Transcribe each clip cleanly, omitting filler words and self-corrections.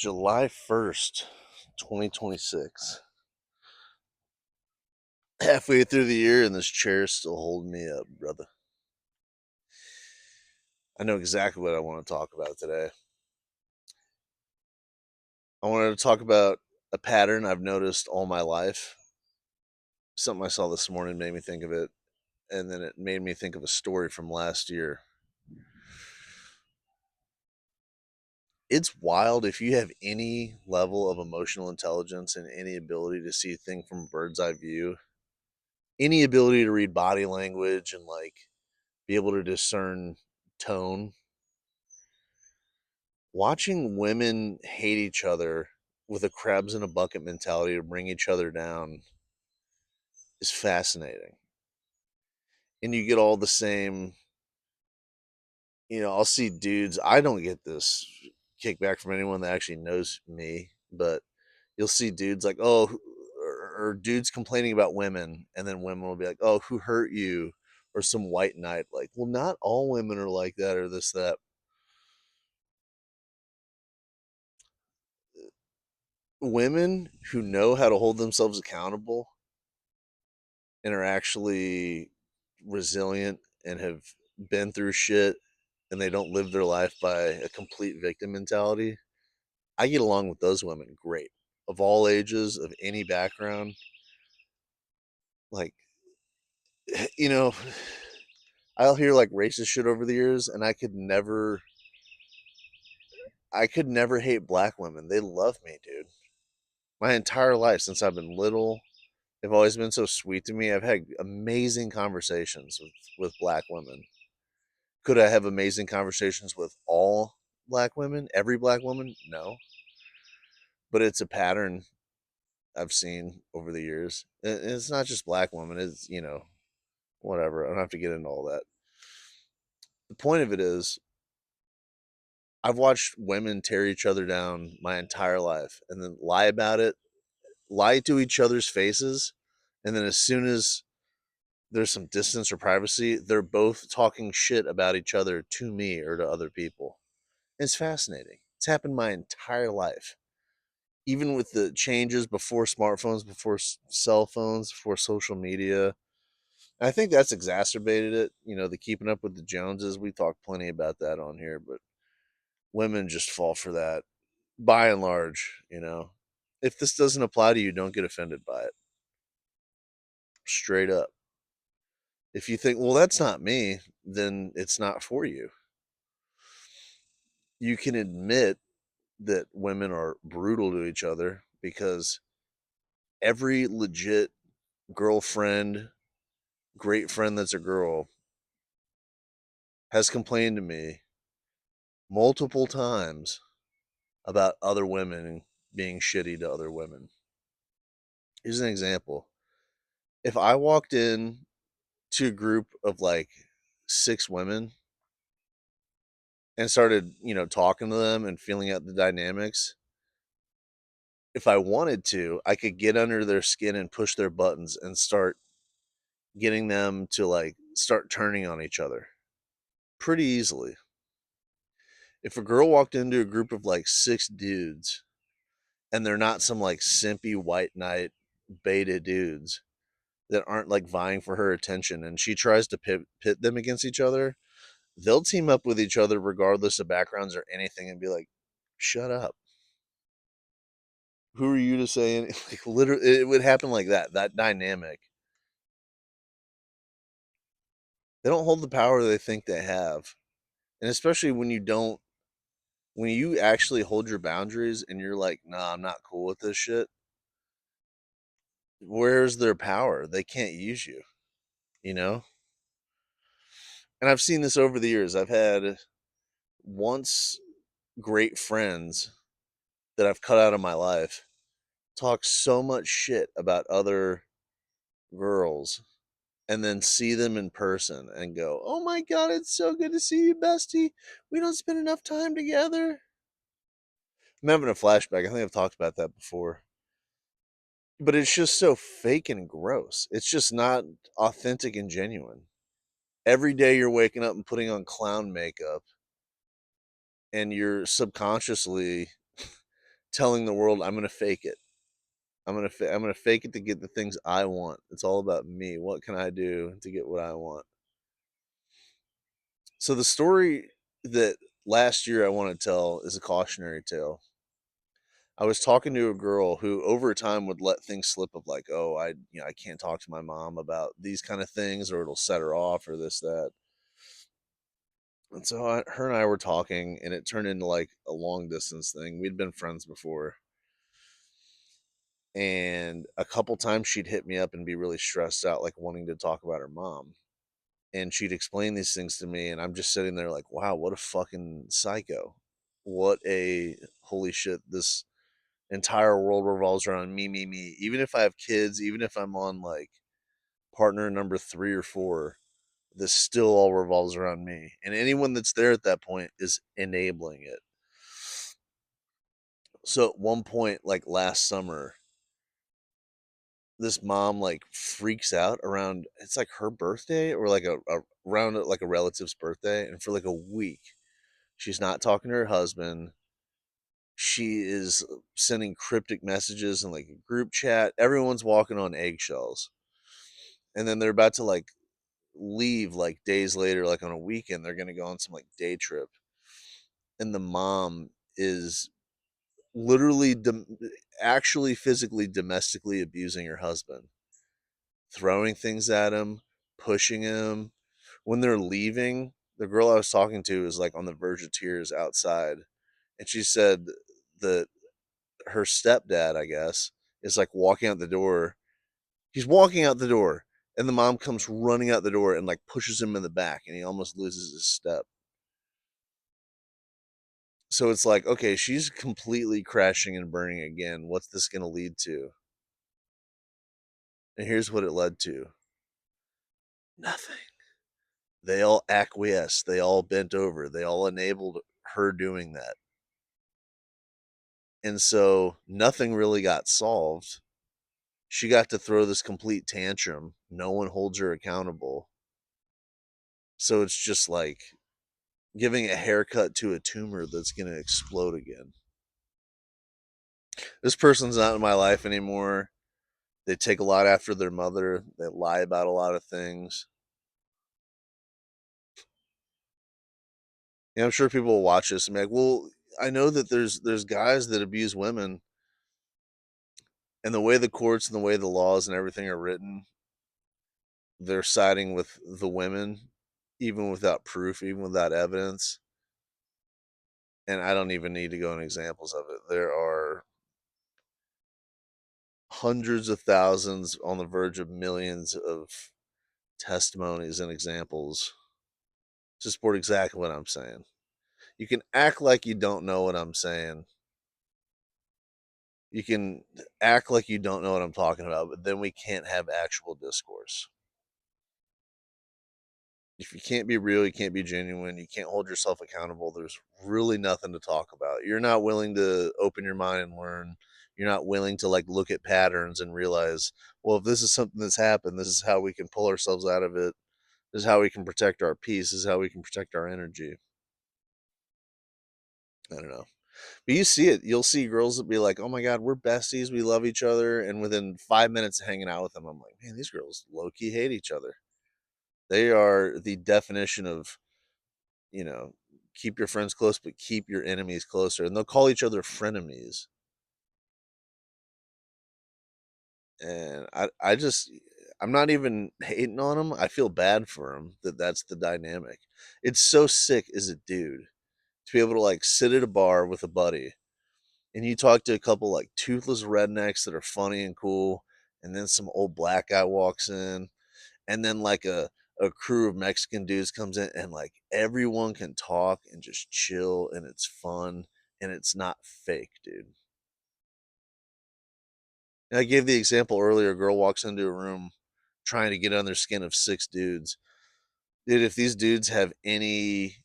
July 1st, 2026. Halfway through the year, and this chair's still holding me up, brother. I know exactly what I want to talk about today. I wanted to talk about a pattern I've noticed all my life. Something I saw this morning made me think of it, and then it made me think of a story from last year. It's wild if you have any level of emotional intelligence and any ability to see things from a bird's eye view, any ability to read body language and be able to discern tone. Watching women hate each other with a crabs in a bucket mentality to bring each other down is fascinating. And you get all the same, I'll see dudes. I don't get this kickback from anyone that actually knows me, but you'll see dudes like, oh, or dudes complaining about women, and then women will be like, oh, who hurt you? Or some white knight, like, well, not all women are like that, or this, that. Women who know how to hold themselves accountable and are actually resilient and have been through shit and they don't live their life by a complete victim mentality, I get along with those women great. Of all ages, of any background. Like, you know, I'll hear like racist shit over the years and I could never hate black women. They love me, dude. My entire life since I've been little, they've always been so sweet to me. I've had amazing conversations with black women. Could I have amazing conversations with all black women? Every black woman? No. But it's a pattern I've seen over the years. And it's not just black women, it's, whatever. I don't have to get into all that. The point of it is, I've watched women tear each other down my entire life and then lie about it, lie to each other's faces. And then as soon as there's some distance or privacy, they're both talking shit about each other to me or to other people. It's fascinating. It's happened my entire life. Even with the changes before smartphones, before cell phones, before social media. I think that's exacerbated it. The keeping up with the Joneses. We talked plenty about that on here, but women just fall for that by and large. If this doesn't apply to you, don't get offended by it. Straight up. If you think, well, that's not me, then it's not for you. You can admit that women are brutal to each other because every legit girlfriend, great friend that's a girl, has complained to me multiple times about other women being shitty to other women. Here's an example. If I walked in to a group of like 6 women and started, talking to them and feeling out the dynamics, if I wanted to, I could get under their skin and push their buttons and start getting them to start turning on each other pretty easily. If a girl walked into a group of like 6 dudes and they're not some like simpy white knight beta dudes that aren't like vying for her attention and she tries to pit them against each other, they'll team up with each other regardless of backgrounds or anything and be like, shut up. Who are you to say anything? Like, literally, it would happen like that dynamic. They don't hold the power they think they have. And especially when you actually hold your boundaries and you're like, nah, I'm not cool with this shit, where's their power? They can't use you, you know? And I've seen this over the years. I've had once great friends that I've cut out of my life talk so much shit about other girls and then see them in person and go, oh my God, it's so good to see you, bestie. We don't spend enough time together. I'm having a flashback. I think I've talked about that before. But it's just so fake and gross. It's just not authentic and genuine. Every day you're waking up and putting on clown makeup and you're subconsciously telling the world I'm going to fake it. I'm going to fake it to get the things I want. It's all about me. What can I do to get what I want? So the story that last year I want to tell is a cautionary tale. I was talking to a girl who over time would let things slip of like, oh, I can't talk to my mom about these kind of things or it'll set her off or this, that. And so her and I were talking and it turned into like a long distance thing. We'd been friends before. And a couple times she'd hit me up and be really stressed out, like wanting to talk about her mom. And she'd explain these things to me. And I'm just sitting there like, wow, what a fucking psycho. What a holy shit. This entire world revolves around me, me, me. Even if I have kids, even if I'm on like partner number 3 or 4, this still all revolves around me. And anyone that's there at that point is enabling it. So at one point, like last summer, this mom like freaks out around it's like her birthday or like a around like a relative's birthday, and for like a week she's not talking to her husband. She is sending cryptic messages in like a group chat. Everyone's walking on eggshells. And then they're about to like leave like days later, like on a weekend. They're gonna go on some like day trip. And the mom is literally actually physically domestically abusing her husband, throwing things at him, pushing him. When they're leaving, the girl I was talking to is like on the verge of tears outside. And she said that her stepdad, I guess, is like walking out the door. He's walking out the door, and the mom comes running out the door and like pushes him in the back, and he almost loses his step. So it's like, okay, she's completely crashing and burning again. What's this going to lead to? And here's what it led to: nothing. They all acquiesced, they all bent over, they all enabled her doing that. And so nothing really got solved. She got to throw this complete tantrum. No one holds her accountable. So it's just like giving a haircut to a tumor that's going to explode again. This person's not in my life anymore. They take a lot after their mother. They lie about a lot of things. I'm sure people will watch this and be like, "Well, I know that there's guys that abuse women, and the way the courts and the way the laws and everything are written, they're siding with the women, even without proof, even without evidence." And I don't even need to go into examples of it. There are hundreds of thousands, on the verge of millions of testimonies and examples to support exactly what I'm saying. You can act like you don't know what I'm saying. You can act like you don't know what I'm talking about, but then we can't have actual discourse. If you can't be real, you can't be genuine, you can't hold yourself accountable, there's really nothing to talk about. You're not willing to open your mind and learn. You're not willing to like look at patterns and realize, well, if this is something that's happened, this is how we can pull ourselves out of it. This is how we can protect our peace. This is how we can protect our energy. I don't know. But you see it. You'll see girls that be like, "Oh my god, we're besties. We love each other." And within 5 minutes of hanging out with them, I'm like, "Man, these girls low key hate each other." They are the definition of, you know, keep your friends close, but keep your enemies closer. And they'll call each other frenemies. And I just, I'm not even hating on them. I feel bad for them that that's the dynamic. It's so sick as a dude to be able to like sit at a bar with a buddy and you talk to a couple like toothless rednecks that are funny and cool, and then some old black guy walks in, and then like a crew of Mexican dudes comes in, and like everyone can talk and just chill, and it's fun, and it's not fake, dude. And I gave the example earlier: a girl walks into a room trying to get on their skin of 6 dudes. Dude, if these dudes have any,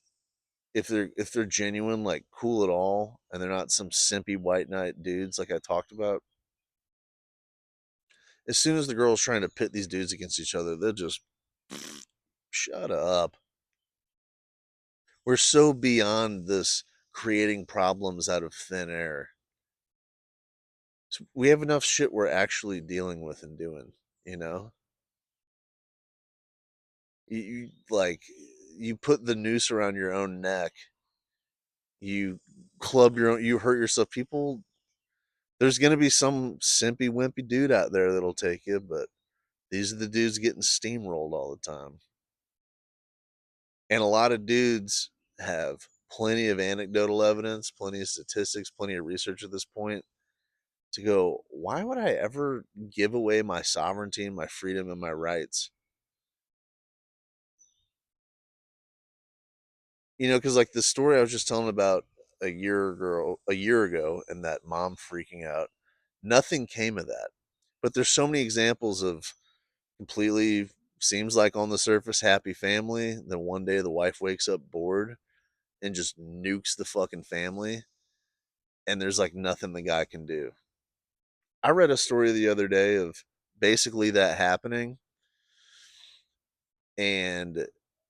if they're genuine, like cool at all, and they're not some simpy white knight dudes like I talked about, as soon as the girl's trying to pit these dudes against each other, they'll just shut up. We're so beyond this creating problems out of thin air. We have enough shit we're actually dealing with and doing, you know? You like you put the noose around your own neck, you club your own, you hurt yourself. People, there's gonna be some simpy wimpy dude out there that'll take you, but these are the dudes getting steamrolled all the time. And a lot of dudes have plenty of anecdotal evidence, plenty of statistics, plenty of research at this point to go, why would I ever give away my sovereignty and my freedom and my rights? You know, because like the story I was just telling about a year ago, and that mom freaking out, nothing came of that. But there's so many examples of completely seems like on the surface happy family. Then one day the wife wakes up bored and just nukes the fucking family, and there's like nothing the guy can do. I read a story the other day of basically that happening, and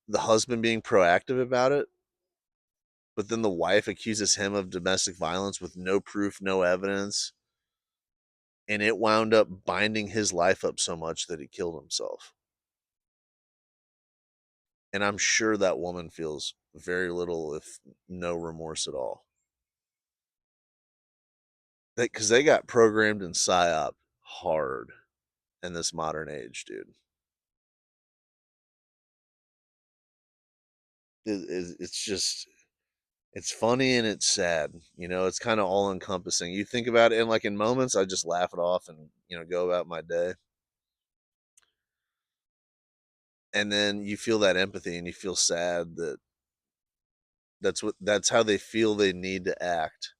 the husband being proactive about it, but then the wife accuses him of domestic violence with no proof, no evidence, and it wound up binding his life up so much that he killed himself. And I'm sure that woman feels very little, if no remorse at all. Because they got programmed in psyop hard in this modern age, dude. It's just it's funny and it's sad. You know, it's kind of all encompassing. You think about it, and like in moments, I just laugh it off and go about my day. And then you feel that empathy, and you feel sad that that's how they feel they need to act,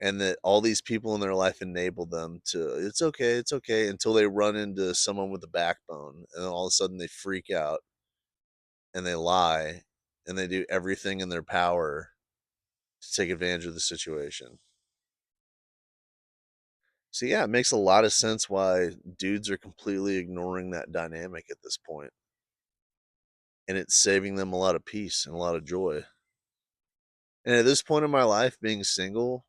and that all these people in their life enable them to. It's okay, until they run into someone with a backbone, and then all of a sudden they freak out and they lie and they do everything in their power to take advantage of the situation. So yeah, it makes a lot of sense why dudes are completely ignoring that dynamic at this point, and it's saving them a lot of peace and a lot of joy. And at this point in my life, being single,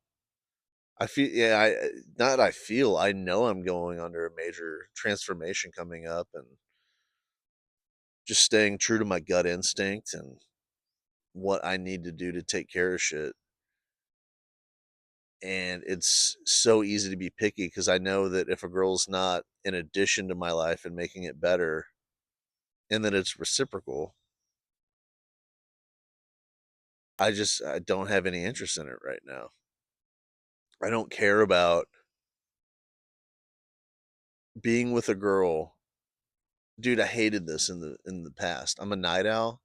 I feel yeah, I not I feel, I know I'm going under a major transformation coming up, and just staying true to my gut instinct and what I need to do to take care of shit. And it's so easy to be picky because I know that if a girl's not an addition to my life and making it better, and that it's reciprocal, I don't have any interest in it right now. I don't care about being with a girl. Dude, I hated this in the past. I'm a night owl,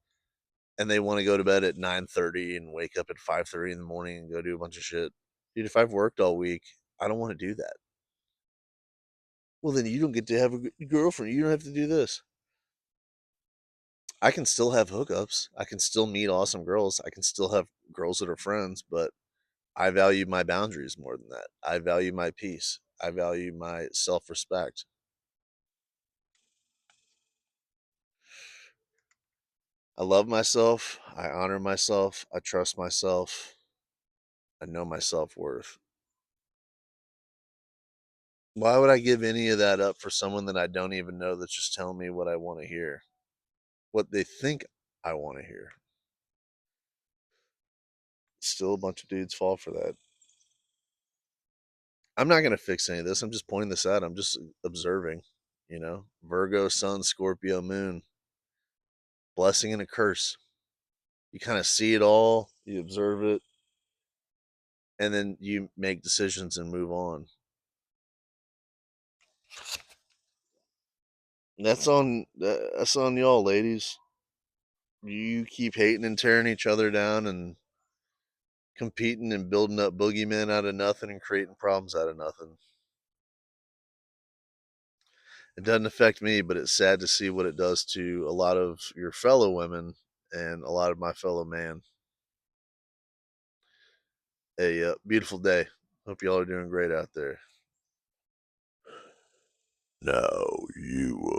and they want to go to bed at 9:30 and wake up at 5:30 in the morning and go do a bunch of shit. Dude, if I've worked all week, I don't want to do that. Well, then you don't get to have a girlfriend. You don't have to do this. I can still have hookups. I can still meet awesome girls. I can still have girls that are friends, but I value my boundaries more than that. I value my peace. I value my self respect. I love myself. I honor myself. I trust myself. I know my self worth. Why would I give any of that up for someone that I don't even know that's just telling me what I want to hear? What they think I want to hear. Still, a bunch of dudes fall for that. I'm not going to fix any of this. I'm just pointing this out. I'm just observing, Virgo, Sun, Scorpio, Moon, blessing and a curse. You kind of see it all, you observe it, and then you make decisions and move on. That's on y'all, ladies. You keep hating and tearing each other down and competing and building up boogeymen out of nothing and creating problems out of nothing. It doesn't affect me, but it's sad to see what it does to a lot of your fellow women and a lot of my fellow man. A beautiful day. Hope y'all are doing great out there. Now you